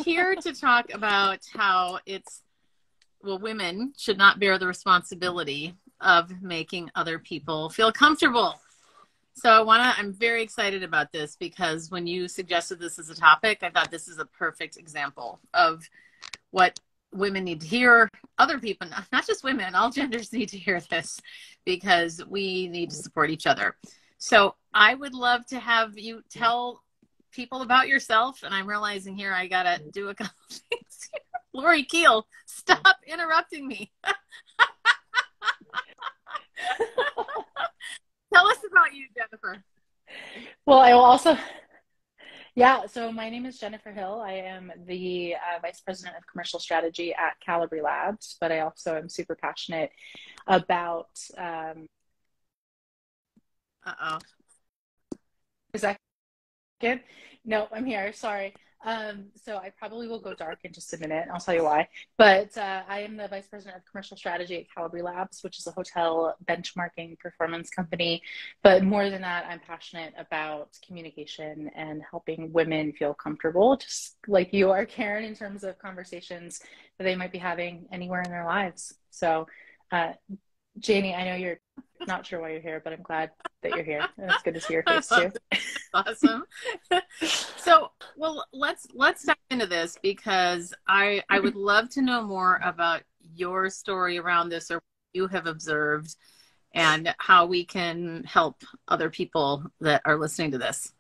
here to talk about how women should not bear the responsibility of making other people feel comfortable. So I'm very excited about this because when you suggested this as a topic, I thought this is a perfect example of what women need to hear. Other people, not just women, all genders need to hear this because we need to support each other. So I would love to have you tell people about yourself. And I'm realizing here I got to do a couple things here. Lori Keel, stop interrupting me. Tell us about you, Jennifer. Well, I will also, yeah, so my name is Jennifer Hill. I am the Vice President of Commercial Strategy at Calibre Labs, but I also am super passionate about, Is that good? No, I'm here. Sorry. So I probably will go dark in just a minute. I'll tell you why. But I am the Vice President of Commercial Strategy at Calibre Labs, which is a hotel benchmarking performance company. But more than that, I'm passionate about communication and helping women feel comfortable, just like you are, Karen, in terms of conversations that they might be having anywhere in their lives. So, Janie, I know you're not sure why you're here, but I'm glad that you're here. And it's good to see your face too. Awesome. So, well, let's dive into this because I would love to know more about your story around this or what you have observed and how we can help other people that are listening to this.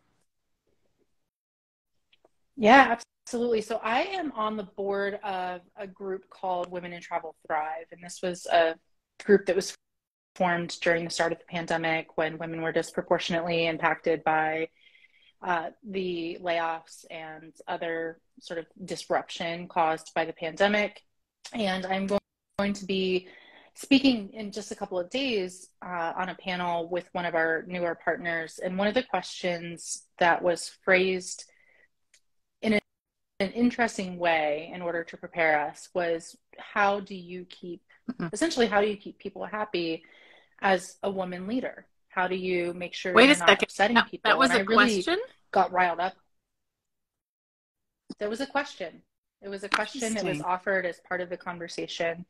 Yeah, absolutely. So I am on the board of a group called Women in Travel Thrive. And this was a group that was formed during the start of the pandemic when women were disproportionately impacted by the layoffs and other sort of disruption caused by the pandemic. And I'm going to be speaking in just a couple of days on a panel with one of our newer partners. And one of the questions that was phrased in an interesting way in order to prepare us was, how do you keep people happy as a woman leader? How do you make sure you're not upsetting people? That was a question? Got riled up. There was a question. It was a question that was offered as part of the conversation,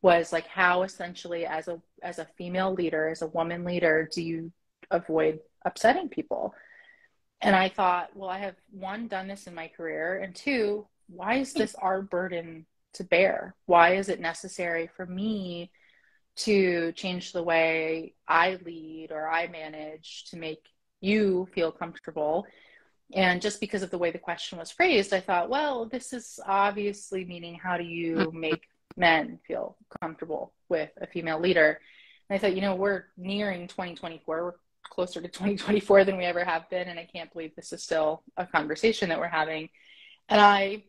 was like, how essentially as a female leader, as a woman leader, do you avoid upsetting people? And I thought, well, I have, one, done this in my career, and two, why is this our burden to bear? Why is it necessary for me to change the way I lead or I manage to make you feel comfortable? And just because of the way the question was phrased, I thought, well, this is obviously meaning, how do you make men feel comfortable with a female leader? And I thought, we're nearing 2024. We're closer to 2024 than we ever have been. And I can't believe this is still a conversation that we're having. And I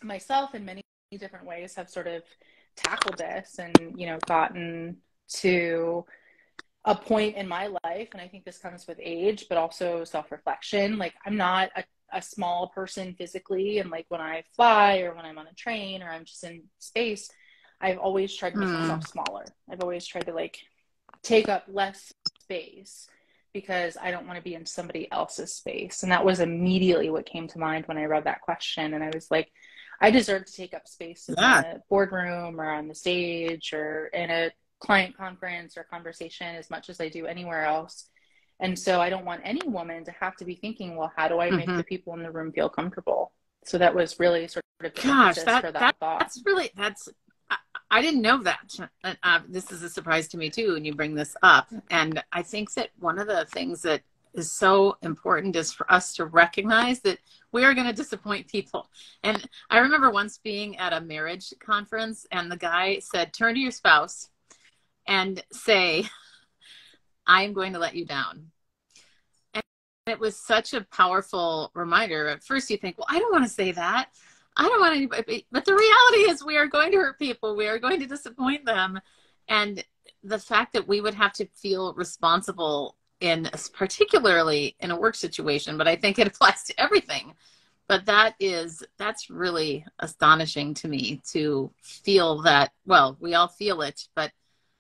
myself, in many different ways, have sort of tackled this and, gotten to a point in my life, and I think this comes with age, but also self-reflection. Like, I'm not a small person physically, and like when I fly or when I'm on a train or I'm just in space, I've always tried to make myself smaller. I've always tried to like take up less space because I don't want to be in somebody else's space. And that was immediately what came to mind when I read that question. And I was like, I deserve to take up space in the boardroom or on the stage or in a client conference or conversation as much as I do anywhere else. And so I don't want any woman to have to be thinking, well, how do I make the people in the room feel comfortable? So that was really sort of the impetus for that thought. I didn't know that. This is a surprise to me too when you bring this up. And I think that one of the things that is so important is for us to recognize that we are going to disappoint people. And I remember once being at a marriage conference and the guy said, turn to your spouse and say, I am going to let you down. And it was such a powerful reminder. At first you think, well, I don't want to say that. I don't want anybody, but the reality is we are going to hurt people. We are going to disappoint them. And the fact that we would have to feel responsible particularly in a work situation, but I think it applies to everything. But that's really astonishing to me to feel that, well, we all feel it, but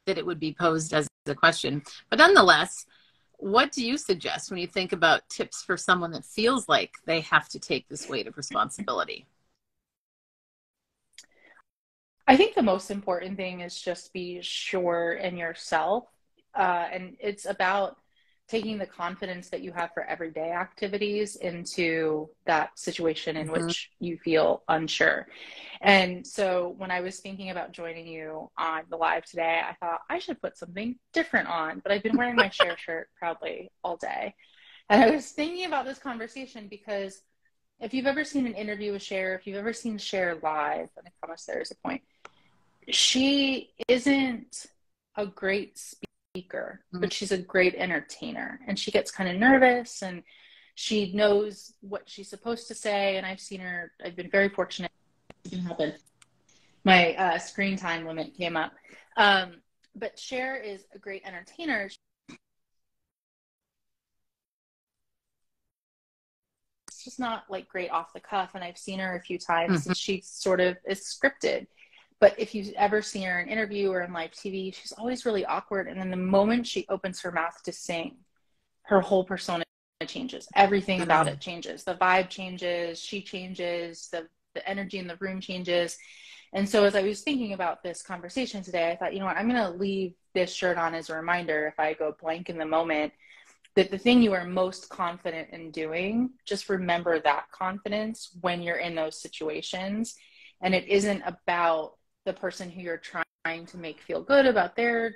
that it would be posed as a question. But nonetheless, what do you suggest when you think about tips for someone that feels like they have to take this weight of responsibility? I think the most important thing is just be sure in yourself. And it's about taking the confidence that you have for everyday activities into that situation in Mm-hmm. which you feel unsure. And so when I was thinking about joining you on the live today, I thought I should put something different on, but I've been wearing my Share shirt proudly all day. And I was thinking about this conversation because if you've ever seen an interview with Cher, if you've ever seen Cher live, and I promise there is a point, she isn't a great speaker, but she's a great entertainer. And she gets kind of nervous and she knows what she's supposed to say. And I've seen her, I've been very fortunate. It didn't happen. My screen time limit came up. But Cher is a great entertainer. It's just not like great off the cuff. And I've seen her a few times and she sort of is scripted. But if you've ever seen her in an interview or in live TV, she's always really awkward. And then the moment she opens her mouth to sing, her whole persona changes. Everything about it changes. The vibe changes. She changes. The energy in the room changes. And so as I was thinking about this conversation today, I thought, you know what, I'm going to leave this shirt on as a reminder if I go blank in the moment, that the thing you are most confident in doing, just remember that confidence when you're in those situations. And it isn't about the person who you're trying to make feel good about their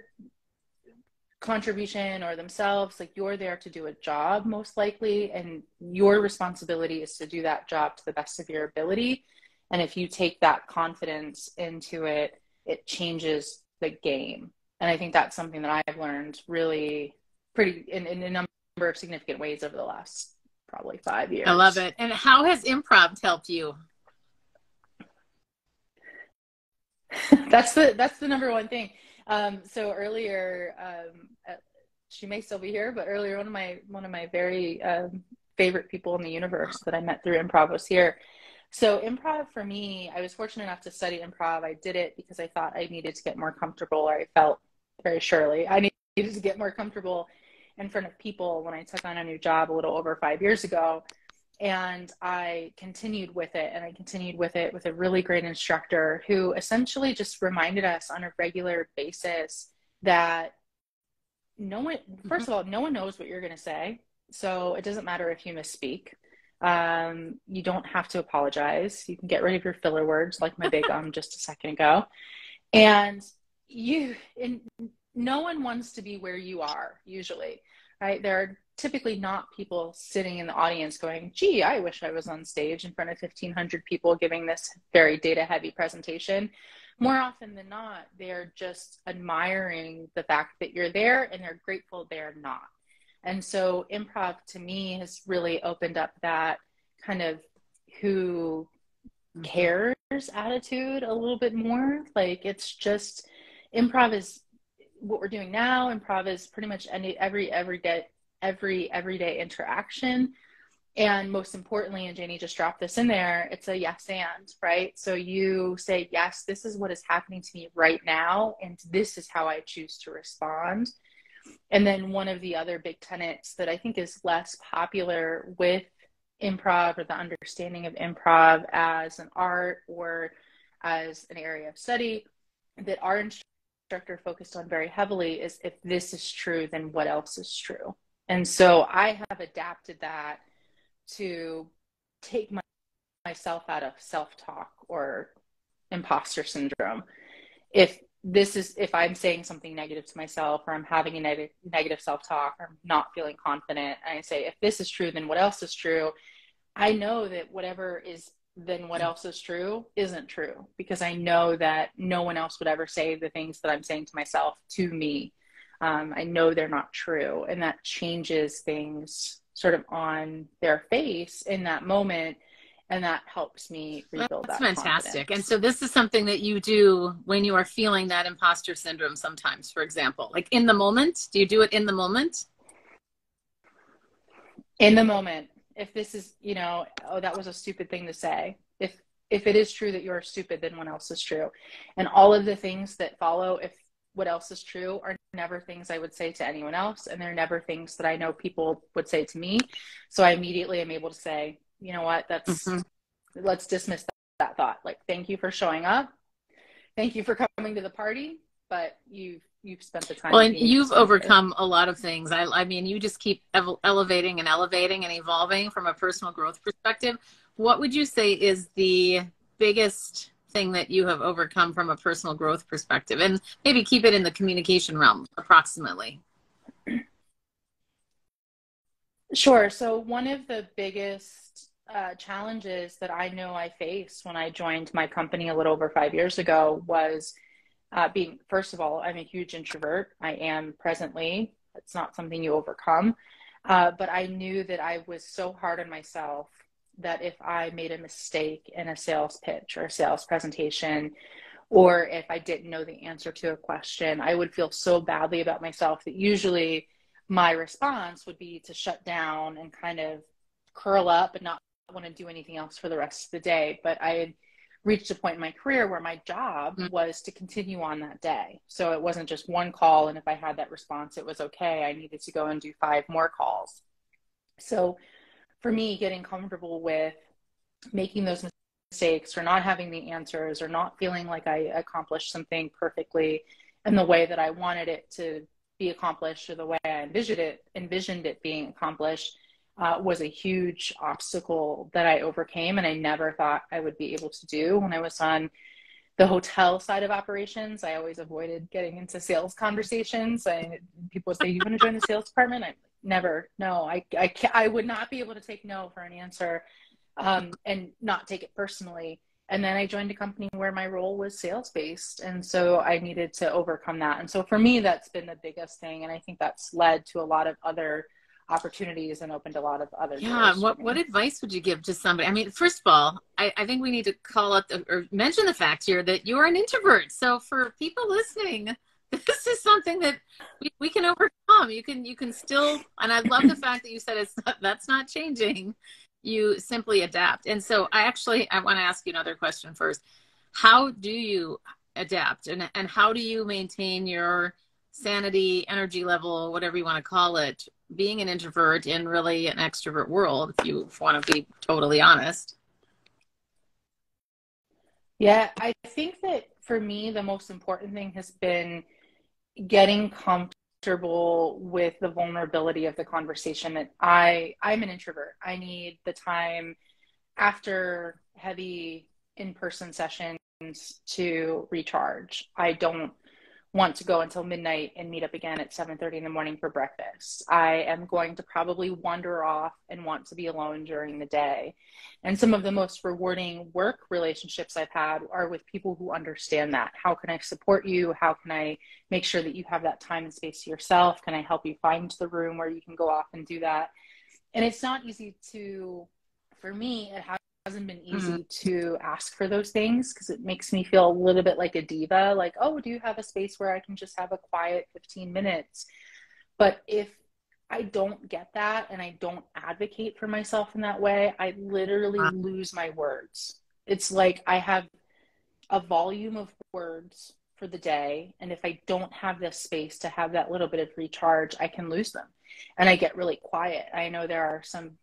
contribution or themselves. Like, you're there to do a job most likely, and your responsibility is to do that job to the best of your ability. And if you take that confidence into it, it changes the game. And I think that's something that I've learned really pretty in a number of significant ways over the last probably 5 years. I love it. And how has improv helped you? That's the number one thing. So earlier, she may still be here, but earlier one of my very favorite people in the universe that I met through improv was here. So improv for me, I was fortunate enough to study improv. I did it because I thought I needed to get more comfortable, or I felt very surely I needed to get more comfortable in front of people when I took on a new job a little over 5 years ago. And I continued with it, and I continued with it with a really great instructor who essentially just reminded us on a regular basis that first of all, no one knows what you're going to say. So it doesn't matter if you misspeak. You don't have to apologize. You can get rid of your filler words like my big just a second ago. And no one wants to be where you are usually, right? There are typically not people sitting in the audience going, gee, I wish I was on stage in front of 1,500 people giving this very data heavy presentation. More often than not, they're just admiring the fact that you're there, and they're grateful they're not. And so improv to me has really opened up that kind of who cares attitude a little bit more. Like, it's just, improv is what we're doing now. Improv is pretty much everyday interaction. And most importantly, and Janie just dropped this in there, it's a yes and, right? So you say, yes, this is what is happening to me right now, and this is how I choose to respond. And then one of the other big tenets that I think is less popular with improv, or the understanding of improv as an art or as an area of study, that our instructor focused on very heavily, is if this is true, then what else is true? And so I have adapted that to take myself out of self-talk or imposter syndrome. If I'm saying something negative to myself, or I'm having a negative self-talk, or I'm not feeling confident, and I say, if this is true, then what else is true? I know that whatever is then what else is true isn't true, because I know that no one else would ever say the things that I'm saying to myself to me. I know they're not true, and that changes things sort of on their face in that moment. And that helps me rebuild That's that fantastic. confidence. And so this is something that you do when you are feeling that imposter syndrome sometimes, for example, like in the moment. Do you do it in the moment? In the moment. If this is, oh, that was a stupid thing to say. If it is true that you're stupid, then what else is true? And all of the things that follow, if what else is true, are never things I would say to anyone else. And they're never things that I know people would say to me. So I immediately am able to say, you know what, let's dismiss that thought. Like, thank you for showing up. thank you for coming to the party, but you've spent the time Well, that and you need to you've spend here. overcome a lot of things. I mean, you just keep elevating and elevating and evolving from a personal growth perspective. What would you say is the biggest thing that you have overcome from a personal growth perspective? And maybe keep it in the communication realm, approximately. Sure. So one of the biggest challenges that I know I faced when I joined my company a little over 5 years ago was being, first of all, I'm a huge introvert. I am presently. It's not something you overcome. But I knew that I was so hard on myself that if I made a mistake in a sales pitch or a sales presentation, or if I didn't know the answer to a question, I would feel so badly about myself that usually my response would be to shut down and kind of curl up and not want to do anything else for the rest of the day. But I had reached a point in my career where my job Mm. was to continue on that day. So it wasn't just one call, and if I had that response, it was okay. I needed to go and do 5 more calls. So for me, getting comfortable with making those mistakes or not having the answers or not feeling like I accomplished something perfectly in the way that I wanted it to be accomplished or the way I envisioned it being accomplished was a huge obstacle that I overcame and I never thought I would be able to do. When I was on the hotel side of operations, I always avoided getting into sales conversations. People would say, "You want to join the sales department?" I never. No, I would not be able to take no for an answer, and not take it personally. And then I joined a company where my role was sales based, and so I needed to overcome that. And so for me, that's been the biggest thing, and I think that's led to a lot of other opportunities and opened a lot of other Yeah. doors for What me. advice would you give to somebody? I mean, first of all, I think we need to call out or mention the fact here that you are an introvert. So for people listening, this is something that we can overcome. You can still, and I love the fact that you said that's not changing. You simply adapt. And so I want to ask you another question first. How do you adapt and how do you maintain your sanity, energy level, whatever you want to call it, being an introvert in really an extrovert world, if you want to be totally honest? Yeah, I think that for me, the most important thing has been getting comfortable with the vulnerability of the conversation. That I'm an introvert. I need the time after heavy in-person sessions to recharge. I don't want to go until midnight and meet up again at 7:30 in the morning for breakfast. I am going to probably wander off and want to be alone during the day. And some of the most rewarding work relationships I've had are with people who understand that. How can I support you? How can I make sure that you have that time and space to yourself? Can I help you find the room where you can go off and do that? And it's not easy to, for me, it hasn't been Mm. easy to ask for those things because it makes me feel a little bit like a diva, like, oh, do you have a space where I can just have a quiet 15 minutes? But if I don't get that and I don't advocate for myself in that way, I literally Wow. lose my words. It's like I have a volume of words for the day. And if I don't have this space to have that little bit of recharge, I can lose them. And I get really quiet. I know there are some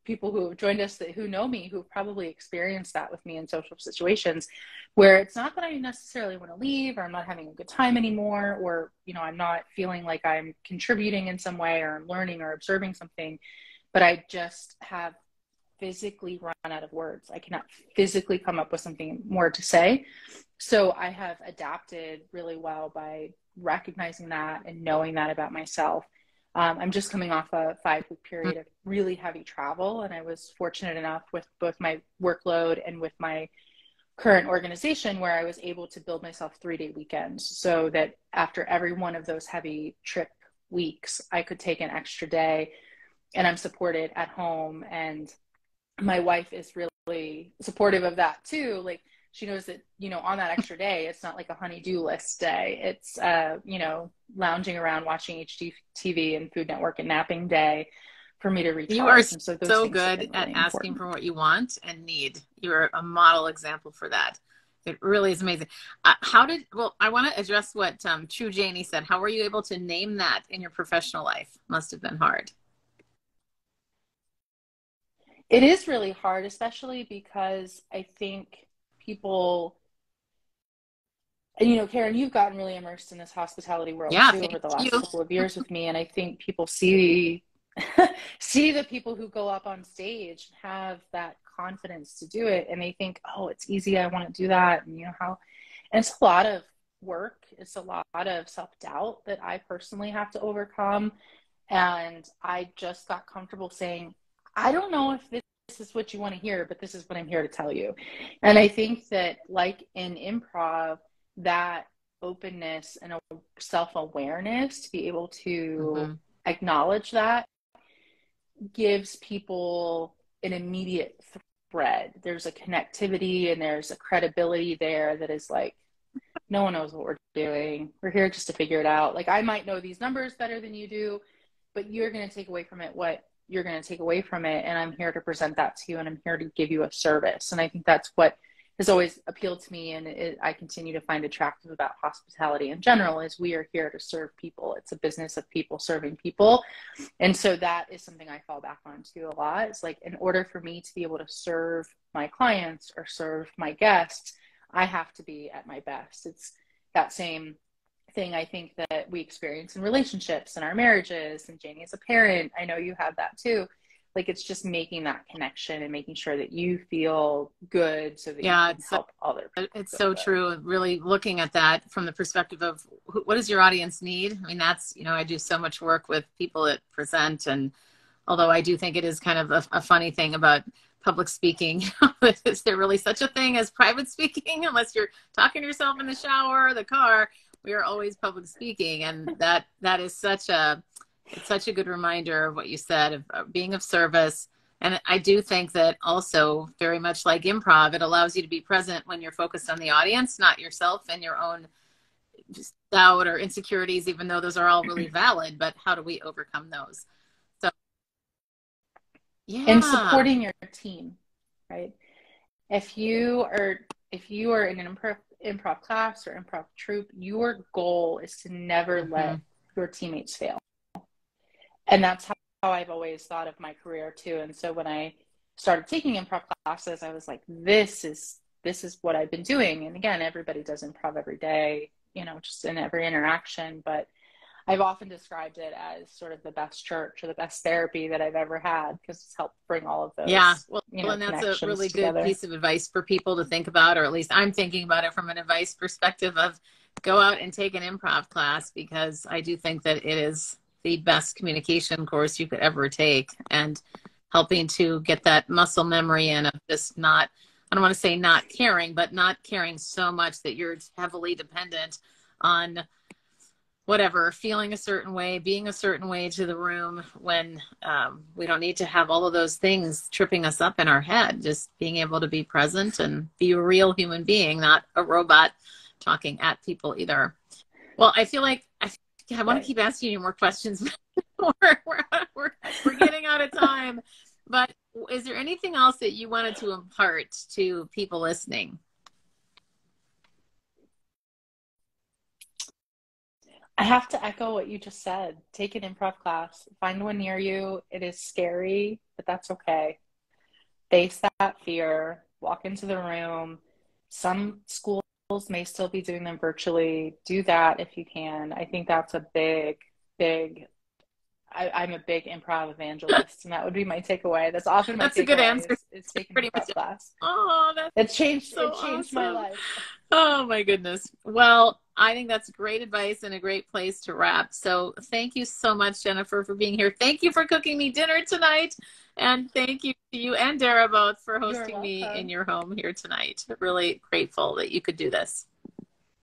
people who have joined us who know me who've probably experienced that with me in social situations where it's not that I necessarily want to leave or I'm not having a good time anymore or I'm not feeling like I'm contributing in some way or I'm learning or observing something, but I just have physically run out of words. I cannot physically come up with something more to say. So I have adapted really well by recognizing that and knowing that about myself. I'm just coming off a 5 week period of really heavy travel, and I was fortunate enough with both my workload and with my current organization where I was able to build myself 3-day weekends so that after every one of those heavy trip weeks, I could take an extra day and I'm supported at home. And my wife is really supportive of that too. Like she knows that, on that extra day, it's not like a honey-do list day. It's, lounging around watching HGTV and Food Network and napping day for me to You are recharge. And so those so things have good been at really asking important. for what you want and need. You're a model example for that. It really is amazing. I want to address what True Janie said. How were you able to name that in your professional life? Must have been hard. It is really hard, especially because I think people And, you know, Karen, you've gotten really immersed in this hospitality world Yeah, too over thank the last you. couple of years with me. And I think people see see the people who go up on stage and have that confidence to do it, and they think, oh, it's easy, I want to do that. And you know how, and it's a lot of work. It's a lot of self-doubt that I personally have to overcome. And I just got comfortable saying, I don't know if this is what you want to hear, but this is what I'm here to tell you. And I think that, like in improv, that openness and a self-awareness to be able to acknowledge that gives people an immediate thread. There's a connectivity and there's a credibility there that is like, no one knows what we're doing. We're here just to figure it out. Like, I might know these numbers better than you do, but you're going to take away from it what you're going to take away from it. And I'm here to present that to you, and I'm here to give you a service. And I think that's what has always appealed to me, and I continue to find attractive about hospitality in general, is we are here to serve people. It's a business of people serving people. And so that is something I fall back on too a lot. It's like, in order for me to be able to serve my clients or serve my guests, I have to be at my best. It's that same thing I think that we experience in relationships and our marriages. And Janie, as a parent, I know you have that too. Like, it's just making that connection and making sure that you feel good so that you can help other people. It's so true. Really looking at that from the perspective of what does your audience need? I mean, that's, you know, I do so much work with people that present, and although I do think it is kind of a funny thing about public speaking, is there really such a thing as private speaking? Unless you're talking to yourself in the shower or the car, we are always public speaking. And that is such a good reminder of what you said, of being of service. And I do think that also, very much like improv, it allows you to be present when you're focused on the audience, not yourself and your own doubt or insecurities, even though those are all really valid. But how do we overcome those? So, yeah. And supporting your team, right? If you are in an improv class or improv troupe, your goal is to never let your teammates fail. And that's how I've always thought of my career too. And so when I started taking improv classes, I was like, this is what I've been doing. And again, everybody does improv every day, you know, just in every interaction. But I've often described it as sort of the best church or the best therapy that I've ever had, because it's helped bring all of those. Yeah, well, and that's a really together. Good piece of advice for people to think about, or at least I'm thinking about it from an advice perspective of go out and take an improv class, because I do think that it is the best communication course you could ever take, and helping to get that muscle memory in of just not, I don't want to say not caring, but not caring so much that you're heavily dependent on whatever, feeling a certain way, being a certain way to the room, when we don't need to have all of those things tripping us up in our head. Just being able to be present and be a real human being, not a robot talking at people either. Well, I feel like I want to keep asking you more questions. we're getting out of time. But is there anything else that you wanted to impart to people listening? I have to echo what you just said. Take an improv class. Find one near you. It is scary, but that's okay. Face that fear. Walk into the room. Some schools may still be doing them virtually. Do that if you can. I think that's a big I'm a big improv evangelist, and that would be my takeaway. That's often my takeaway. That's a good answer. Is taking an improv class. Oh, it changed my life. Oh my goodness. Well, I think that's great advice and a great place to wrap. So thank you so much, Jennifer, for being here. Thank you for cooking me dinner tonight. And thank you to you and Dara both for hosting me in your home here tonight. Really grateful that you could do this.